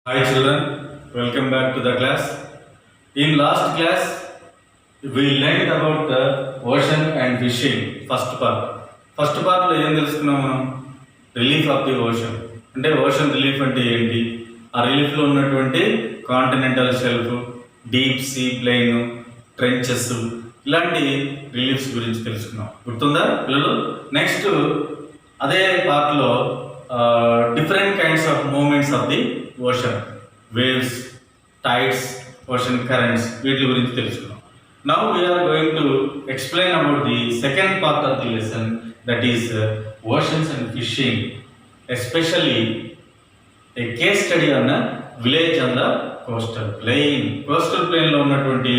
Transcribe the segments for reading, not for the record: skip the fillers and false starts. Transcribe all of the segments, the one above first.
Hi children, welcome back to the class. In last class, we learned about the ocean and fishing. First part లో ఏం తెలుసుకున్నాం మనం? Relief of the ocean. అంటే ocean relief అంటే ఏంటి? ఆ రిలీఫ్లో ఉన్నటువంటి continental shelf, deep sea plain, trenches ఇలాంటి రిలీఫ్స్ గురించి తెలుసుకున్నాం. గుర్తుందా పిల్లలు? నెక్స్ట్ అదే పార్ట్లో different kinds of moments of the ocean, waves, tides, ocean currents వీటి గురించి తెలుసుకున్నాం. Now we're going to explain about the second part of the lesson, that is oceans and fishing, especially a case study on village on the coastal plain. Coastal ప్లెయిన్లో ఉన్నటువంటి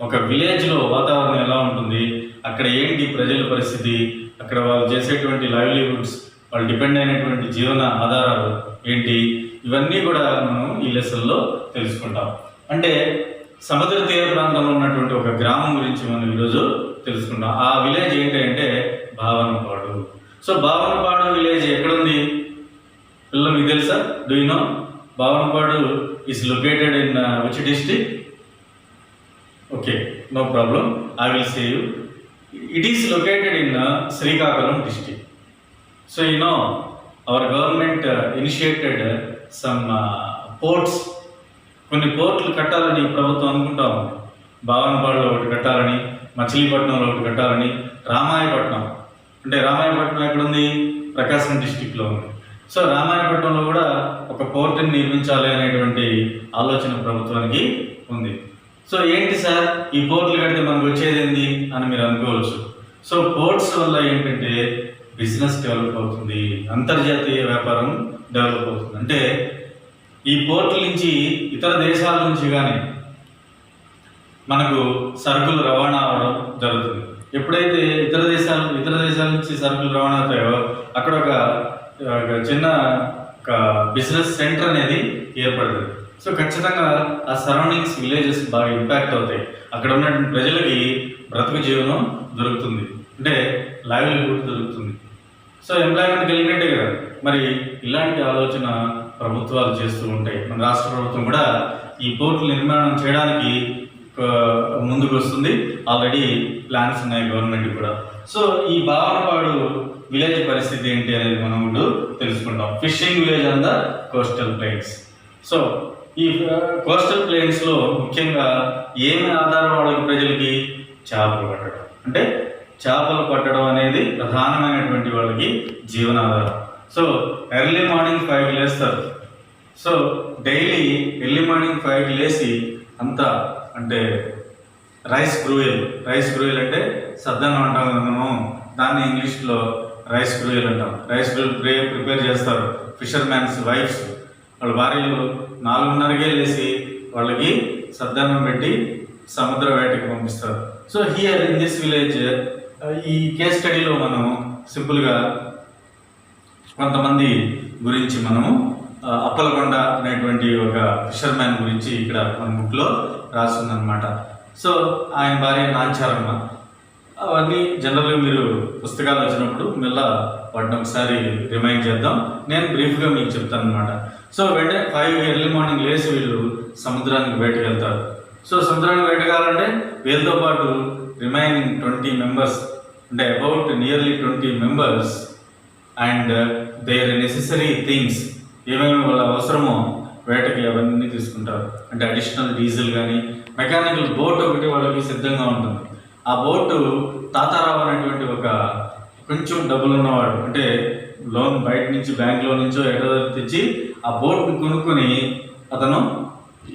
ఒక విలేజ్లో వాతావరణం ఎలా ఉంటుంది, అక్కడ ఏంటి ప్రజల పరిస్థితి, అక్కడ వాళ్ళు చేసేటువంటి లైవ్లీహుడ్స్, వాళ్ళు డిపెండ్ అయినటువంటి జీవన ఆధారాలు ఏంటి, ఇవన్నీ కూడా మనం ఈ లెసన్లో తెలుసుకుంటాం. అంటే సముద్ర తీర ప్రాంతంలో ఉన్నటువంటి ఒక గ్రామం గురించి మనం ఈరోజు తెలుసుకుంటాం. ఆ విలేజ్ ఏంటి అంటే భావనపాడు. సో భావనపాడు విలేజ్ ఎక్కడుంది పిల్లలు మీకు తెలుసా? Do you know? Bhavanapadu is located in which district? Okay, no problem, I will say you. It is located in Srikakulam district. So you know, our government initiated some ports. కొన్ని పోర్ట్లు కట్టాలని ప్రభుత్వం అనుకుంటా ఉంది. భావనపాడులో ఒకటి కట్టాలని, మచిలీపట్నంలో ఒకటి కట్టాలని, రామాయపట్నం, అంటే రామాయపట్నం ఎక్కడుంది? ప్రకాశం డిస్టిక్లో ఉంది. సో రామాయపట్నంలో కూడా ఒక పోర్టుని నిర్మించాలి అనేటువంటి ఆలోచన ప్రభుత్వానికి ఉంది. సో ఏంటి సార్ ఈ పోర్ట్లు కడితే మనకు వచ్చేది ఏంది అని మీరు అనుకోవచ్చు. సో పోర్ట్స్ వల్ల ఏంటంటే బిజినెస్ డెవలప్ అవుతుంది, అంతర్జాతీయ వ్యాపారం డెవలప్ అవుతుంది. అంటే ఈ పోర్టుల నుంచి ఇతర దేశాల నుంచి కానీ మనకు సరుకులు రవాణా అవ్వడం జరుగుతుంది. ఎప్పుడైతే ఇతర దేశాల నుంచి సరుకులు రవాణా అవుతాయో అక్కడ ఒక చిన్న బిజినెస్ సెంటర్ అనేది ఏర్పడుతుంది. సో ఖచ్చితంగా ఆ సరౌండింగ్స్ విలేజెస్ బాగా ఇంపాక్ట్ అవుతాయి. అక్కడ ఉన్నటువంటి ప్రజలకి బ్రతుకు జీవనం దొరుకుతుంది, అంటే లైవ్లీహుడ్ దొరుకుతుంది. సో ఎంప్లాయ్మెంట్ కలిగినట్టే కదా. మరి ఇలాంటి ఆలోచన ప్రభుత్వాలు చేస్తూ ఉంటాయి. మన రాష్ట్ర ప్రభుత్వం కూడా ఈ పోర్టుల నిర్మాణం చేయడానికి ముందుకు వస్తుంది. ఆల్రెడీ ప్లాన్స్ ఉన్నాయి గవర్నమెంట్ కూడా. సో ఈ భావనపాడు విలేజ్ పరిస్థితి ఏంటి అనేది మనం ఇప్పుడు తెలుసుకుంటాం. Fishing village on the coastal plains. So ఈ కోస్టల్ ప్లెయిన్స్లో ముఖ్యంగా ఏమి ఆధారం వాళ్ళకి ప్రజలకి? చేపలు పట్టడం. అంటే చేపలు పట్టడం అనేది ప్రధానమైనటువంటి వాళ్ళకి జీవనాధారం. సో ఎర్లీ మార్నింగ్ 5కి లేస్తారు. సో డైలీ ఎర్లీ మార్నింగ్ 5కి లేచి అంతా అంటే రైస్ బ్రూయల్ అంటే సద్దన్నం అంటాం కదా మనం, దాన్ని ఇంగ్లీష్లో రైస్ బ్రూయల్ అంటాం. రైస్ బ్రూయల్ ప్రిపేర్ చేస్తారు ఫిషర్మ్యాన్స్ వైఫ్స్. వాళ్ళ భార్యలు 4:30కే లేచి వాళ్ళకి సద్దన్నం పెట్టి సముద్ర వేటకి పంపిస్తారు. So here in this village, ఈ కేస్ స్టడీలో మనం సింపుల్గా కొంతమంది గురించి మనము అప్పలకొండ అనేటువంటి ఒక ఫిషర్మ్యాన్ గురించి ఇక్కడ మన బుక్లో రాస్తుందన్నమాట. సో ఆయన భార్య నాంచారమ్మ. అవన్నీ జనరల్గా మీరు పుస్తకాలు వచ్చినప్పుడు మళ్ళీ వాటిని ఒకసారి రిమైండ్ చేద్దాం. నేను బ్రీఫ్గా మీకు చెప్తాను అనమాట. సో వెంటనే 5 ఎర్లీ మార్నింగ్ లేచి వీళ్ళు సముద్రానికి వేటకు వెళ్తారు. సో సముద్రానికి వేటగాలంటే వీళ్ళతో పాటు రిమైనింగ్ 20 మెంబర్స్, అంటే about nearly 20 members and their necessary things, ఏమేమి వాళ్ళ అవసరమో వేటకి అవన్నీ తీసుకుంటారు. అంటే అడిషనల్ డీజిల్ కానీ, మెకానికల్ బోట్ ఒకటి వాళ్ళకి సిద్ధంగా ఉంటుంది. ఆ బోటు తాతారావు అనేటువంటి ఒక కొంచెం డబ్బులు ఉన్నవాడు, అంటే లోన్ బయట నుంచి బ్యాంక్లో నుంచో ఎటో తెచ్చి ఆ బోట్ని కొనుక్కొని అతను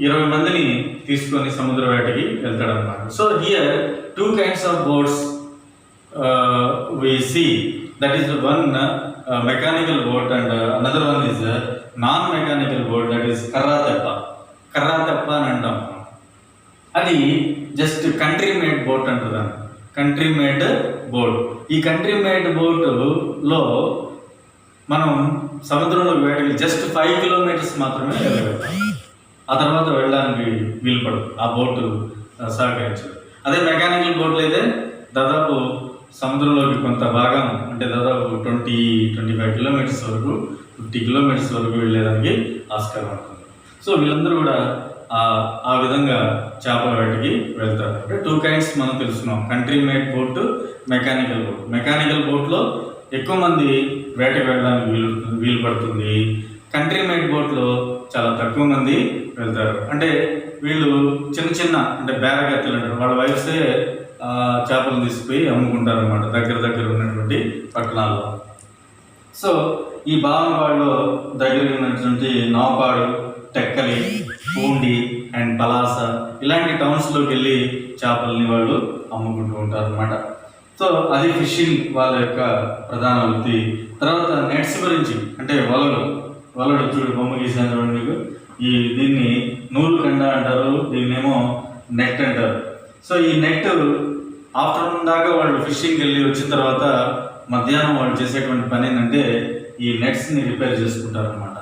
20 మందిని తీసుకొని సముద్ర వేటకి వెళ్తాడన్నమాట. So here 2 kinds of boats we see. That is one mechanical boat and another one is non-mechanical boat, that is కర్రాతెప్ప అని అంటాం. అది జస్ట్ కంట్రీ మేడ్ బోట్ అంటారు. Country made boat. ఈ కంట్రీ మేడ్ బోట్లో మనం సముద్రంలోకి వేటకి జస్ట్ 5 కిలోమీటర్స్ మాత్రమే వెళ్ళగలుగుతాం. ఆ తర్వాత వెళ్ళడానికి వీలు పడదు, ఆ బోటు సహకరించదు. అదే మెకానికల్ బోట్లు అయితే దాదాపు సముద్రంలోకి కొంత భాగం, అంటే దాదాపు 20-25 కిలోమీటర్స్ వరకు, 50 కిలోమీటర్స్ వరకు వెళ్ళేదానికి ఆస్కారం ఉంటుంది. సో వీళ్ళందరూ కూడా ఆ విధంగా చేపల వేటకి వెళ్తారు. అంటే 2 kinds మనం తెలుసుకున్నాం, country made boat, mechanical boat. Mechanical బోట్లో ఎక్కువ మంది వేటకి వెళ్ళడానికి వీలు పడుతుంది. కంట్రీ మేడ్ బోట్లో చాలా తక్కువ మంది వెళ్తారు. అంటే వీళ్ళు చిన్న చిన్న అంటే బేరగత్తెలు అంటారు, వాళ్ళ వైఫ్సే చేపలు తీసుకుపోయి అమ్ముకుంటారు అనమాట దగ్గర ఉన్నటువంటి పట్టణాల్లో. సో ఈ భావనపాడులో దగ్గర ఉన్నటువంటి నవపాడు, టెక్కలి, పూండి అండ్ పలాస ఇలాంటి టౌన్స్లోకి వెళ్ళి చేపల్ని వాళ్ళు అమ్ముకుంటూ ఉంటారు అనమాట. సో అది ఫిషింగ్ వాళ్ళ యొక్క ప్రధాన వృత్తి. తర్వాత నెట్స్ గురించి అంటే వలలు చూడు, బొమ్మ గీసాను చూడండి మీకు. దీన్ని నూలు కండ అంటారు, దీన్నేమో నెట్ అంటారు. సో ఈ నెట్ ఆఫ్టర్నూన్ దాకా వాళ్ళు ఫిషింగ్ వెళ్ళి వచ్చిన తర్వాత మధ్యాహ్నం వాళ్ళు చేసేటువంటి పని ఏంటంటే ఈ నెట్స్ని రిపేర్ చేసుకుంటారు అనమాట.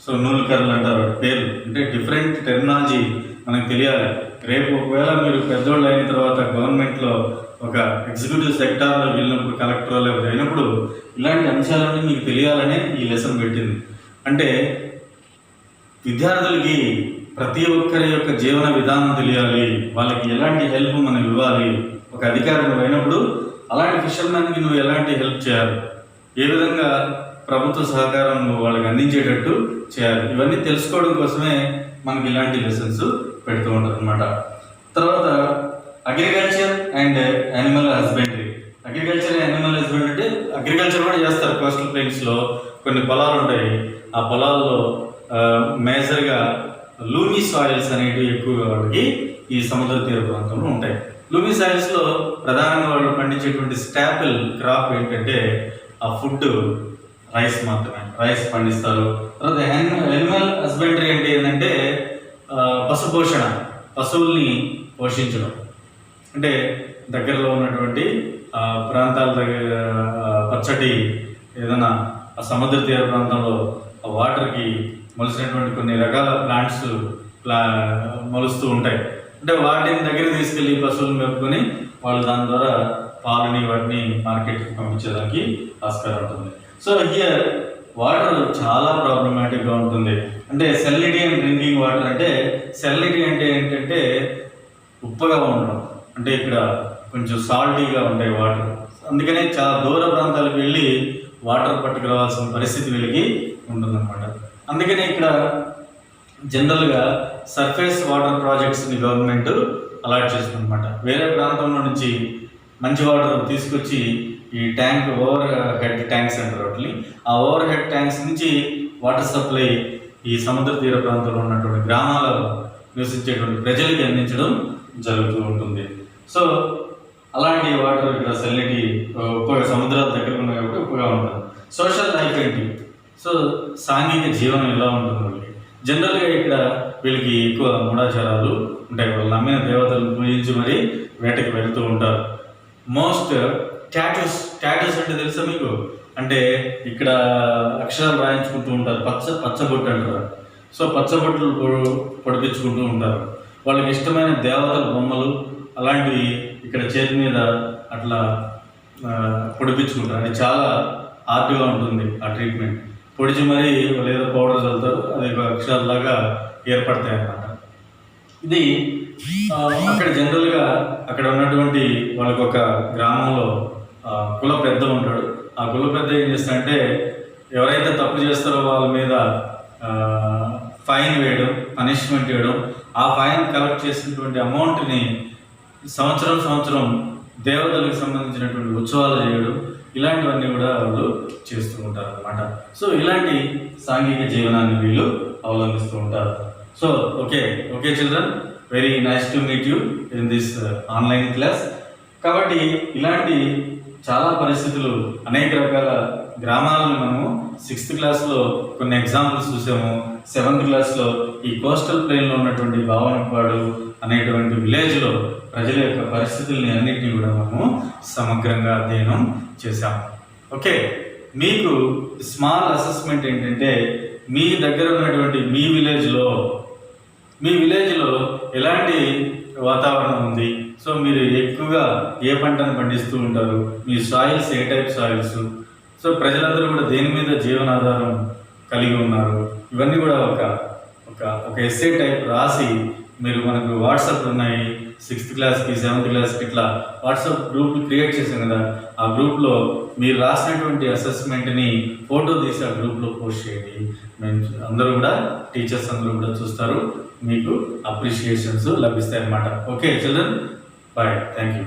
సో నూలు కర్రలు అంటారు పేరు, అంటే డిఫరెంట్ టెక్నాలజీ మనకు తెలియాలి. రేపు ఒకవేళ మీరు పెద్దోళ్ళు అయిన తర్వాత గవర్నమెంట్లో ఒక ఎగ్జిక్యూటివ్ సెక్టార్లో వెళ్ళినప్పుడు, కలెక్టర్ లేకపోతే అయినప్పుడు ఇలాంటి అంశాలన్నీ మీకు తెలియాలనే ఈ లెసన్ పెట్టింది. అంటే విద్యార్థులకి ప్రతి ఒక్కరి యొక్క జీవన విధానం తెలియాలి, వాళ్ళకి ఎలాంటి హెల్ప్ మనం ఇవ్వాలి. ఒక అధికారి నువ్వు అయినప్పుడు అలాంటి ఫిషర్మెన్కి నువ్వు ఎలాంటి హెల్ప్ చేయాలి, ఏ విధంగా ప్రభుత్వ సహకారం నువ్వు వాళ్ళకి అందించేటట్టు చేయాలి, ఇవన్నీ తెలుసుకోవడం కోసమే మనకి ఇలాంటి లెసన్స్ పెడుతూ ఉంటారు అనమాట. తర్వాత agriculture and animal husbandry. Agriculture and animal husbandry అంటే అగ్రికల్చర్ కూడా చేస్తారు. కోస్టల్ ప్లేన్స్లో కొన్ని పొలాలు ఉంటాయి, ఆ పొలాల్లో మేజర్గా లూమీ సాయిల్స్ అనేవి ఎక్కువగా వాళ్ళకి ఈ సముద్ర తీర ప్రాంతంలో ఉంటాయి. లూమీ సాయిల్స్లో ప్రధానంగా వాళ్ళు పండించేటువంటి స్టాపిల్ క్రాప్ ఏంటంటే ఆ ఫుడ్ రైస్ మాత్రమే, రైస్ పండిస్తారు. తర్వాత యానిమల్ హస్బెండరీ అంటే ఏంటంటే పశుపోషణ, పశువుల్ని పోషించడం. అంటే దగ్గరలో ఉన్నటువంటి ప్రాంతాల దగ్గర పచ్చటి ఏదైనా ఆ సముద్ర తీర ప్రాంతంలో ఆ వాటర్కి మొలిసినటువంటి కొన్ని రకాల ప్లాంట్స్ మొలుస్తూ ఉంటాయి. అంటే వాటిని దగ్గర తీసుకెళ్ళి పశువులను మేపుకొని వాళ్ళు దాని ద్వారా పాలని వాటిని మార్కెట్కి పంపించడానికి ఆస్కారం ఉంటుంది. సో హియర్ వాటర్ చాలా ప్రాబ్లమాటిక్గా ఉంటుంది. అంటే సెలినిటీ అండ్ డ్రింకింగ్ వాటర్. అంటే సెలినిటీ అంటే ఏంటంటే ఉప్పగా ఉండడం, అంటే ఇక్కడ కొంచెం సాల్టీగా ఉంటాయి వాటర్. అందుకనే చాలా దూర ప్రాంతాలకు వెళ్ళి వాటర్ పట్టుకురావాల్సిన పరిస్థితి వీళ్ళకి ఉంటుందన్నమాట. అందుకనే ఇక్కడ జనరల్గా సర్ఫేస్ వాటర్ ప్రాజెక్ట్స్ని గవర్నమెంట్ అలాట్ చేస్తుందన్నమాట. వేరే ప్రాంతంలో నుంచి మంచి వాటర్ తీసుకొచ్చి ఈ ట్యాంక్ ఓవర్ హెడ్ ట్యాంక్స్ అంటారు వాటిని, ఆ ఓవర్ హెడ్ ట్యాంక్స్ నుంచి వాటర్ సప్లై ఈ సముద్ర తీర ప్రాంతంలో ఉన్నటువంటి గ్రామాలలో నివసించేటువంటి ప్రజలకి అందించడం జరుగుతూ ఉంటుంది. సో అలాంటి వాటర్ ఇక్కడ సెలినిటీ ఉప్పగా సముద్రాల దగ్గర ఉన్నాయి కాబట్టి ఉప్పగా ఉంటుంది. సోషల్ లైఫ్ ఏంటి? సో సాంఘిక జీవనం ఎలా ఉంటుంది వాళ్ళకి? జనరల్గా ఇక్కడ వీళ్ళకి ఎక్కువ మూఢాచారాలు ఉంటాయి. వాళ్ళు నమ్మిన దేవతలను పూజించి మరీ వేటకి వెళుతూ ఉంటారు. మోస్ట్ టాటూస్ అంటే తెలుసా మీకు? అంటే ఇక్కడ అక్షరాలు రాయించుకుంటూ ఉంటారు, పచ్చబొట్టు అంటారు. సో పచ్చబొట్లు పొడిపించుకుంటూ ఉంటారు. వాళ్ళకి ఇష్టమైన దేవతల బొమ్మలు అలాంటివి ఇక్కడ చేతి మీద అట్లా పొడిపించుకుంటారు. అది చాలా ఆర్ట్గా ఉంటుంది ఆ ట్రీట్మెంట్. పొడిచి మరీ వాళ్ళు ఏదో పౌడర్ చల్లుతారు, అది ఒక అక్షరాలాగా ఏర్పడతాయి అన్నమాట. ఇది అక్కడ జనరల్గా అక్కడ ఉన్నటువంటి వాళ్ళకి ఒక గ్రామంలో కుల పెద్ద ఉంటాడు. ఆ కుల పెద్ద ఏం చేస్తాడంటే ఎవరైతే తప్పు చేస్తారో వాళ్ళ మీద ఫైన్ వేయడం, పనిష్మెంట్ వేయడం, ఆ ఫైన్ కలెక్ట్ చేసినటువంటి అమౌంట్ని సంవత్సరం దేవతలకు సంబంధించినటువంటి ఉత్సవాలు చేయడం, ఇలాంటివన్నీ కూడా వాళ్ళు చేస్తూ ఉంటారు అన్నమాట. సో ఇలాంటి సాంఘిక జీవనాన్ని వీళ్ళు అవలంబిస్తూ ఉంటారు. So okay children, very nice to meet you in this online class. కాబట్టి ఇలాంటి చాలా పరిస్థితులు, అనేక రకాల గ్రామాలను మనము 6th క్లాస్లో కొన్ని ఎగ్జాంపుల్స్ చూసాము. 7th క్లాస్లో ఈ కోస్టల్ ప్లేన్లో ఉన్నటువంటి భావనపాడు అనేటువంటి విలేజ్లో ప్రజల యొక్క పరిస్థితుల్ని అన్నింటినీ కూడా మనము సమగ్రంగా అధ్యయనం చేశాము. ఓకే, మీకు స్మాల్ అసెస్మెంట్ ఏంటంటే మీ దగ్గర ఉన్నటువంటి మీ విలేజ్లో ఎలాంటి వాతావరణం ఉంది, సో మీరు ఎక్కువగా ఏ పంటను పండిస్తూ ఉంటారు, మీ సాయిల్స్ ఏ టైప్ సాయిల్స్, సో ప్రజలందరూ కూడా దేని మీద జీవనాధారం కలిగి ఉన్నారు, ఇవన్నీ కూడా ఒక ఎస్సే టైప్ రాసి మీరు మనకు వాట్సాప్ ఉన్నాయి 6th క్లాస్కి 7th క్లాస్కి ఇట్లా వాట్సాప్ గ్రూప్ క్రియేట్ చేశాం కదా, ఆ గ్రూప్లో మీరు రాసినటువంటి అసెస్మెంట్ని ఫోటో తీసి ఆ గ్రూప్లో పోస్ట్ చేయండి. మేము అందరూ కూడా టీచర్స్ అందరూ కూడా చూస్తారు, మీకు అప్రిషియేషన్స్ లభిస్తాయి అన్నమాట. Okay children, bye, thank you.